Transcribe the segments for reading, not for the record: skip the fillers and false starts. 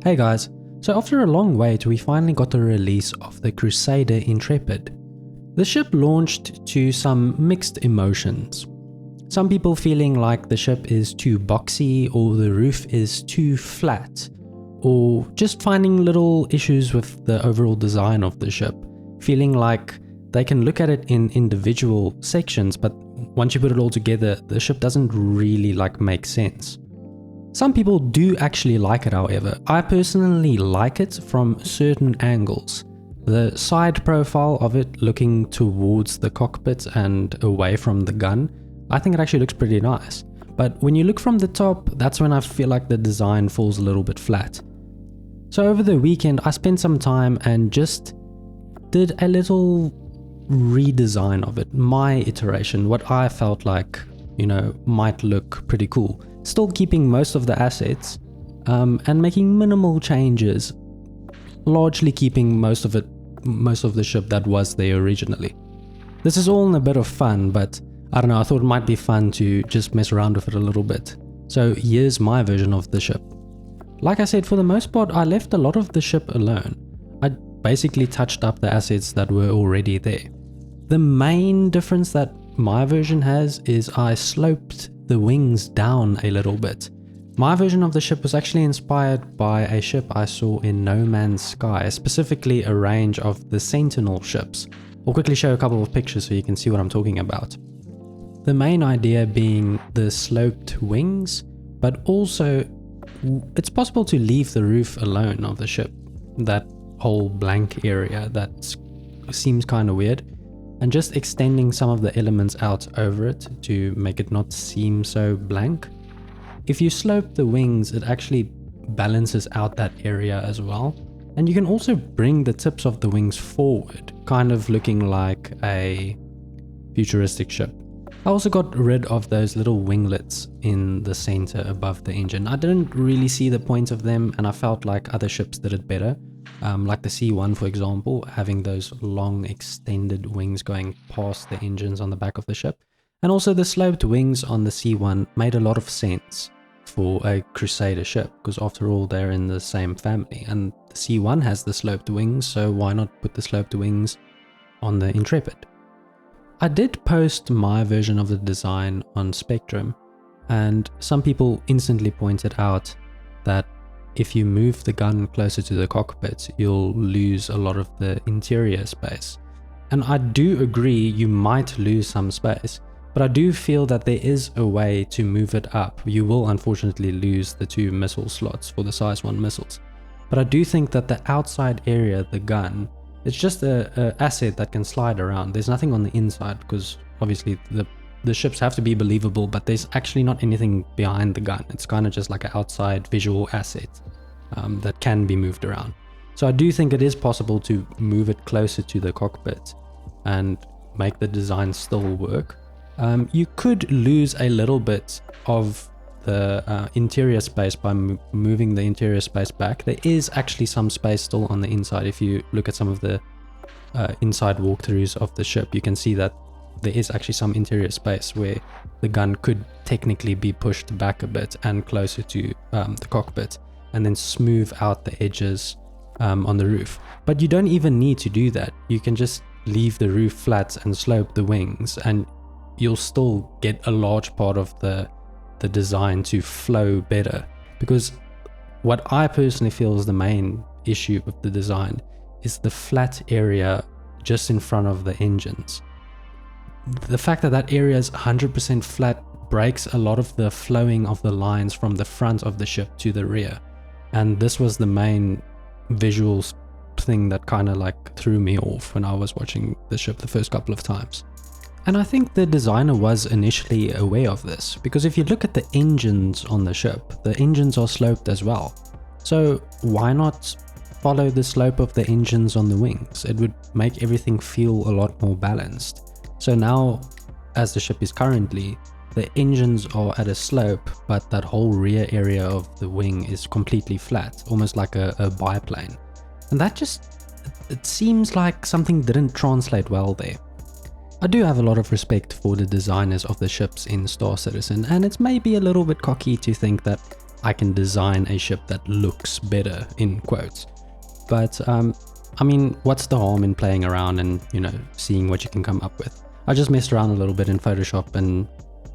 Hey guys, so after a long wait we finally got the release of the Crusader Intrepid. The ship launched to some mixed emotions. Some people feeling like the ship is too boxy or the roof is too flat, or just finding little issues with the overall design of the ship, feeling like they can look at it in individual sections, but once you put it all together, the ship doesn't really make sense. Some people do actually like it, however. I personally like it from certain angles. The side profile of it looking towards the cockpit and away from the gun, I think it actually looks pretty nice. But when you look from the top, that's when I feel like the design falls a little bit flat. So over the weekend, I spent some time and just did a little redesign of it. My iteration, what I felt like, might look pretty cool. Still keeping most of the assets and making minimal changes, largely keeping most of the ship that was there originally. This is all in a bit of fun, but I don't know, I thought it might be fun to just mess around with it a little bit. So here's my version of the ship. Like I said, for the most part, I left a lot of the ship alone. I basically touched up the assets that were already there. The main difference that my version has is I sloped the wings down a little bit. My version of the ship was actually inspired by a ship I saw in No Man's Sky, specifically a range of the Sentinel ships. I'll quickly show a couple of pictures so you can see what I'm talking about. The main idea being the sloped wings, but also it's possible to leave the roof alone of the ship, that whole blank area that seems kind of weird, and just extending some of the elements out over it to make it not seem so blank. If you slope the wings, it actually balances out that area as well. And you can also bring the tips of the wings forward, kind of looking like a futuristic ship. I also got rid of those little winglets in the center above the engine. I didn't really see the point of them, and I felt like other ships did it better. Like the C1, for example, having those long extended wings going past the engines on the back of the ship. And also the sloped wings on the C1 made a lot of sense for a Crusader ship, because after all, they're in the same family. And the C1 has the sloped wings, so why not put the sloped wings on the Intrepid? I did post my version of the design on Spectrum, and some people instantly pointed out that if you move the gun closer to the cockpit, you'll lose a lot of the interior space. And I do agree you might lose some space, but I do feel that there is a way to move it up. You will unfortunately lose the 2 missile slots for the size 1 missiles. But I do think that the outside area, the gun, it's just a asset that can slide around. There's nothing on the inside, because obviously the ships have to be believable, but there's actually not anything behind the gun. It's kind of just like an outside visual asset that can be moved around. So I do think it is possible to move it closer to the cockpit and make the design still work. You could lose a little bit of the interior space by moving the interior space back. There is actually some space still on the inside. If you look at some of the inside walkthroughs of the ship, you can see that there is actually some interior space where the gun could technically be pushed back a bit and closer to the cockpit, and then smooth out the edges on the roof. But you don't even need to do that. You can just leave the roof flat and slope the wings, and you'll still get a large part of the design to flow better. Because what I personally feel is the main issue with the design is the flat area just in front of the engines. The fact that that area is 100% flat breaks a lot of the flowing of the lines from the front of the ship to the rear. And this was the main visual thing that kind of threw me off when I was watching the ship the first couple of times. And I think the designer was initially aware of this, because if you look at the engines on the ship, the engines are sloped as well. So why not follow the slope of the engines on the wings? It would make everything feel a lot more balanced. So now, as the ship is currently, the engines are at a slope, but that whole rear area of the wing is completely flat, almost like a biplane. And that it seems like something didn't translate well there. I do have a lot of respect for the designers of the ships in Star Citizen, and it's maybe a little bit cocky to think that I can design a ship that looks better, in quotes. But I mean, what's the harm in playing around and, you know, seeing what you can come up with? I just messed around a little bit in Photoshop and,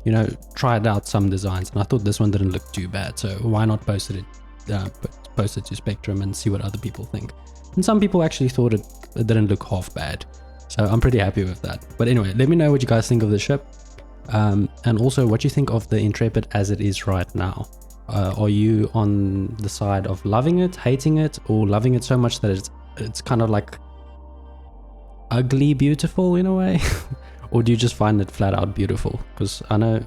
you know, tried out some designs, and I thought this one didn't look too bad, so why not post it to Spectrum and see what other people think. And some people actually thought it didn't look half bad, so I'm pretty happy with that. But anyway, let me know what you guys think of the ship, and also what you think of the Intrepid as it is right now. Are you on the side of loving it, hating it, or loving it so much that it's kind of like ugly beautiful in a way? Or do you just find it flat out beautiful? Because I know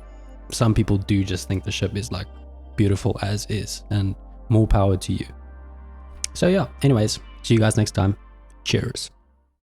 some people do just think the ship is like beautiful as is, and more power to you. So yeah, anyways, see you guys next time. Cheers.